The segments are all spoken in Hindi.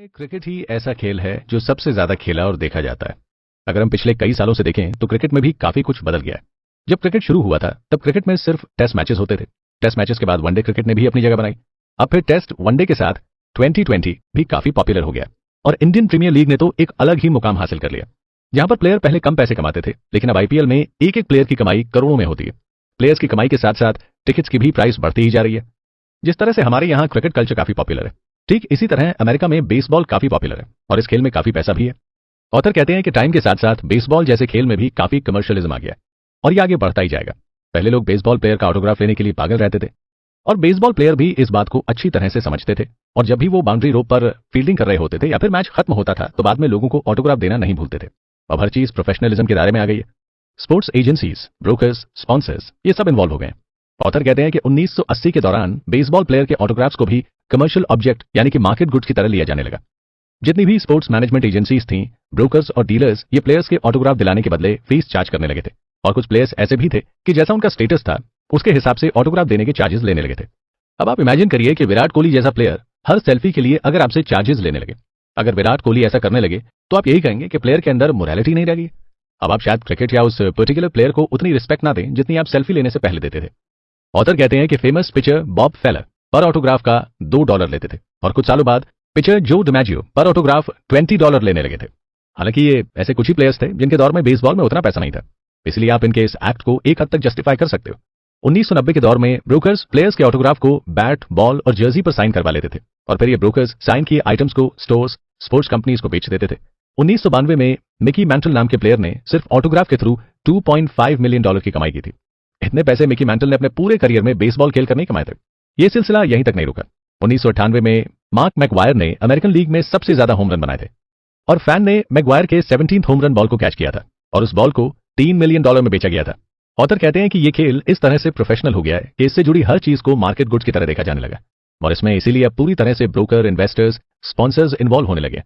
क्रिकेट ही ऐसा खेल है जो सबसे ज्यादा खेला और देखा जाता है। अगर हम पिछले कई सालों से देखें तो क्रिकेट में भी काफी कुछ बदल गया है। जब क्रिकेट शुरू हुआ था तब क्रिकेट में सिर्फ टेस्ट मैचेस होते थे। टेस्ट मैचेस के बाद वनडे क्रिकेट ने भी अपनी जगह बनाई। अब फिर टेस्ट वनडे के साथ 2020 भी काफी पॉपुलर हो गया और इंडियन प्रीमियर लीग ने तो एक अलग ही मुकाम हासिल कर लिया। जहां पर प्लेयर पहले कम पैसे कमाते थे, लेकिन अब आईपीएल में एक एक प्लेयर की कमाई करोड़ों में होती है। प्लेयर्स की कमाई के साथ साथ टिकट्स की भी प्राइस बढ़ती ही जा रही है। जिस तरह से हमारे यहाँ क्रिकेट कल्चर काफी पॉपुलर है, ठीक इसी तरह अमेरिका में बेसबॉल काफी पॉपुलर है और इस खेल में काफी पैसा भी है। ऑथर कहते हैं कि टाइम के साथ साथ बेसबॉल जैसे खेल में भी काफी कमर्शियलिज्म आ गया और ये आगे बढ़ता ही जाएगा। पहले लोग बेसबॉल प्लेयर का ऑटोग्राफ लेने के लिए पागल रहते थे और बेसबॉल प्लेयर भी इस बात को अच्छी तरह से समझते थे और जब भी वो बाउंड्री रोप पर फील्डिंग कर रहे होते थे या फिर मैच खत्म होता था तो बाद में लोगों को ऑटोग्राफ देना नहीं भूलते थे। अब हर चीज प्रोफेशनलिज्म के दायरे में आ गई है। स्पोर्ट्स एजेंसीज, ब्रोकर्स, स्पॉन्सर्स ये सब इन्वॉल्व हो गए। ऑथर कहते हैं कि 1980 के दौरान बेसबॉल प्लेयर के ऑटोग्राफ्स को भी कमर्शियल ऑब्जेक्ट यानी कि मार्केट गुड्स की तरह लिया जाने लगा। जितनी भी स्पोर्ट्स मैनेजमेंट एजेंसीज थीं, ब्रोकर्स और डीलर्स ये प्लेयर्स के ऑटोग्राफ दिलाने के बदले फीस चार्ज करने लगे थे और कुछ प्लेयर्स ऐसे भी थे कि जैसा उनका स्टेटस था उसके हिसाब से ऑटोग्राफ देने के चार्जेस लेने लगे थे। अब आप इमेजिन करिए कि विराट कोहली जैसा प्लेयर हर सेल्फी के लिए अगर आपसे चार्जेस लेने लगे। अगर विराट कोहली ऐसा करने लगे तो आप यही कहेंगे कि प्लेयर के अंदर मोरालिटी नहीं रह गई। अब आप शायद क्रिकेट या उस पर्टिकुलर प्लेयर को उतनी रिस्पेक्ट ना दें जितनी आप सेल्फी लेने से पहले देते थे। ऑथर कहते हैं कि फेमस पिचर बॉब फेलर पर ऑटोग्राफ का $2 लेते थे और कुछ सालों बाद पिचर जो डिमैजियो पर ऑटोग्राफ $20 लेने लगे थे। हालांकि ये ऐसे कुछ ही प्लेयर्स थे जिनके दौर में बेसबॉल में उतना पैसा नहीं था, इसलिए आप इनके इस एक्ट को एक हद तक जस्टिफाई कर सकते हो। 1990 के दौर में ब्रोकर्स प्लेयर्स के ऑटोग्राफ को बैट, बॉल और जर्सी पर साइन करवा लेते थे और फिर ये ब्रोकर्स साइन किए आइटम्स को स्टोर्स, स्पोर्ट्स कंपनीज को बेच देते थे। 1992 में मिकी मैंटल नाम के प्लेयर ने सिर्फ ऑटोग्राफ के थ्रू $2.5 मिलियन की कमाई की थी। इतने पैसे मिकी मैंटल ने अपने पूरे करियर में बेसबॉल खेल कर नहीं कमाए थे। यह सिलसिला यहीं तक नहीं रुका। 1998 में मार्क मैकवायर ने अमेरिकन लीग में सबसे ज्यादा होम रन बनाए थे और फैन ने मैकवायर के 17th होम रन बॉल को कैच किया था और उस बॉल को $3 मिलियन में बेचा गया था। ऑथर कहते हैं कि यह खेल इस तरह से प्रोफेशनल हो गया है कि इससे जुड़ी हर चीज को मार्केट गुड्स की तरह देखा जाने लगा और इसमें इसीलिए अब पूरी तरह से ब्रोकर, इन्वेस्टर्स, स्पॉन्सर्स इन्वॉल्व होने लगे।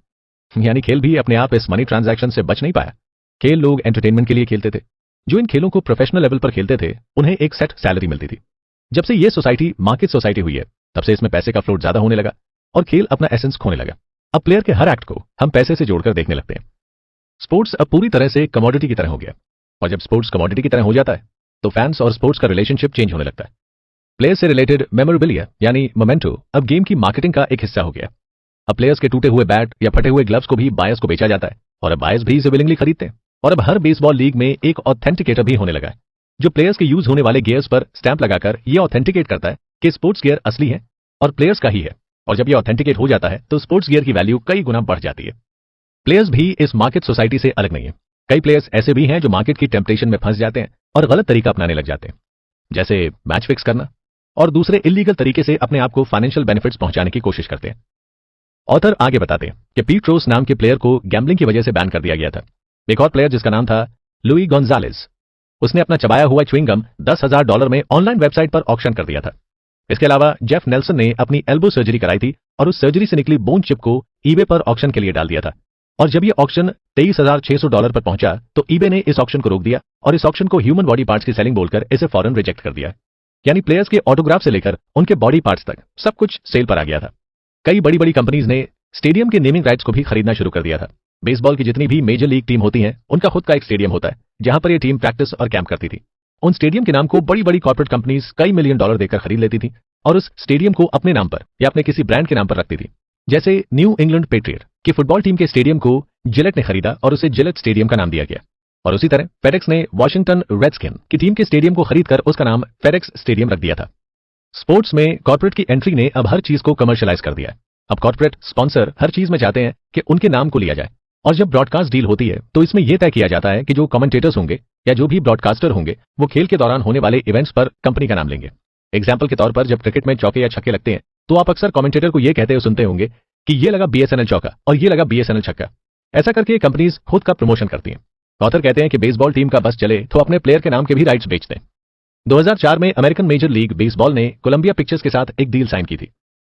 यानी खेल भी अपने आप इस मनी ट्रांजैक्शन से बच नहीं पाया। खेल लोग एंटरटेनमेंट के लिए खेलते थे। जो इन खेलों को प्रोफेशनल लेवल पर खेलते थे उन्हें एक सेट सैलरी मिलती थी। जब से ये सोसाइटी मार्केट सोसाइटी हुई है तब से इसमें पैसे का फ्लोट ज्यादा होने लगा और खेल अपना एसेंस खोने लगा। अब प्लेयर के हर एक्ट को हम पैसे से जोड़कर देखने लगते हैं। स्पोर्ट्स अब पूरी तरह से कमोडिटी की तरह हो गया और जब स्पोर्ट्स कमोडिटी की तरह हो जाता है तो फैंस और स्पोर्ट्स का रिलेशनशिप चेंज होने लगता है। प्लेयर से रिलेटेड मेमोरेबिलिया यानी मोमेंटो अब गेम की मार्केटिंग का एक हिस्सा हो गया। अब प्लेयर्स के टूटे हुए बैट या फटे हुए ग्लव्स को भी बायर्स को बेचा जाता है और अब बायर्स भी इसे विलिंगली खरीदते हैं। और अब हर बेसबॉल लीग में एक ऑथेंटिकेटर भी होने लगा है जो प्लेयर्स के यूज होने वाले गियर्स पर स्टैंप लगाकर यह ऑथेंटिकेट करता है कि स्पोर्ट्स गियर असली है और प्लेयर्स का ही है। और जब यह ऑथेंटिकेट हो जाता है तो स्पोर्ट्स गियर की वैल्यू कई गुना बढ़ जाती है। प्लेयर्स भी इस मार्केट सोसाइटी से अलग नहीं है। कई प्लेयर्स ऐसे भी हैं जो मार्केट की टेम्पटेशन में फंस जाते हैं और गलत तरीका अपनाने लग जाते हैं, जैसे मैच फिक्स करना और दूसरे इलीगल तरीके से अपने आप को फाइनेंशियल बेनिफिट्स पहुंचाने की कोशिश करते हैं। ऑथर आगे बताते हैं कि पीट रोज नाम के प्लेयर को गैम्बलिंग की वजह से बैन कर दिया गया था। एक और प्लेयर जिसका नाम था लुई गोंजालेस, उसने अपना चबाया हुआ च्युइंगम $10,000 में ऑनलाइन वेबसाइट पर ऑक्शन कर दिया था। इसके अलावा जेफ नेल्सन ने अपनी एल्बो सर्जरी कराई थी और उस सर्जरी से निकली बोन चिप को ईबे पर ऑक्शन के लिए डाल दिया था और जब यह ऑक्शन $23,600 पर पहुंचा तो ईबे ने इस ऑक्शन को रोक दिया और इस ऑक्शन को ह्यूमन बॉडी पार्ट्स की सेलिंग बोलकर इसे फौरन रिजेक्ट कर दिया। यानी प्लेयर्स के ऑटोग्राफ से लेकर उनके बॉडी पार्ट्स तक सब कुछ सेल पर आ गया था। कई बड़ी बड़ी कंपनीज ने स्टेडियम के नेमिंग राइट्स को भी खरीदना शुरू कर दिया था। बेसबॉल की जितनी भी मेजर लीग टीम होती हैं उनका खुद का एक स्टेडियम होता है जहां पर यह टीम प्रैक्टिस और कैंप करती थी। उन स्टेडियम के नाम को बड़ी बड़ी कॉर्पोरेट कंपनीज कई मिलियन डॉलर देकर खरीद लेती थी और उस स्टेडियम को अपने नाम पर या अपने किसी ब्रांड के नाम पर रखती थी। जैसे न्यू इंग्लैंड पेट्रियट की फुटबॉल टीम के स्टेडियम को जिलेट ने खरीदा और उसे जिलेट स्टेडियम का नाम दिया गया और उसी तरह फेडेक्स ने वॉशिंगटन रेडस्किन की टीम के स्टेडियम को खरीदकर उसका नाम फेडेक्स स्टेडियम रख दिया था। स्पोर्ट्स में कॉर्पोरेट की एंट्री ने अब हर चीज को कमर्शियलाइज कर दिया है। अब कॉर्पोरेट स्पॉन्सर हर चीज में चाहते हैं कि उनके नाम को लिया जाए और जब ब्रॉडकास्ट डील होती है तो इसमें यह तय किया जाता है कि जो कमेंटेटर्स होंगे या जो भी ब्रॉडकास्टर होंगे वो खेल के दौरान होने वाले इवेंट्स पर कंपनी का नाम लेंगे। एग्जाम्पल के तौर पर जब क्रिकेट में चौके या छक्के लगते हैं तो आप अक्सर कमेंटेटर को यह कहते हुए सुनते होंगे कि ये लगा बीएसएनएल चौका और ये लगा बीएसएनएल छक्का। ऐसा करके कंपनीज खुद का प्रमोशन करती हैं। ऑथर कहते हैं कि बेसबॉल टीम का बस चले तो अपने प्लेयर के नाम के भी राइट्स बेच दें। 2004 में अमेरिकन मेजर लीग बेसबॉल ने कोलंबिया पिक्चर्स के साथ एक डील साइन की थी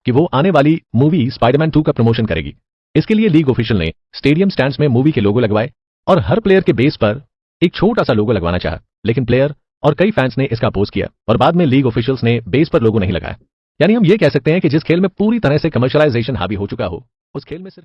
कि वो आने वाली मूवी स्पाइडरमैन 2 का प्रमोशन करेगी। इसके लिए लीग ऑफिशियल ने स्टेडियम स्टैंड्स में मूवी के लोगो लगवाए और हर प्लेयर के बेस पर एक छोटा सा लोगो लगवाना चाहा, लेकिन प्लेयर और कई फैंस ने इसका अपोज किया और बाद में लीग ऑफिशियल्स ने बेस पर लोगो नहीं लगाया। यानी हम ये कह सकते हैं कि जिस खेल में पूरी तरह से कमर्शियलाइजेशन हावी हो चुका हो उस खेल में सिर्फ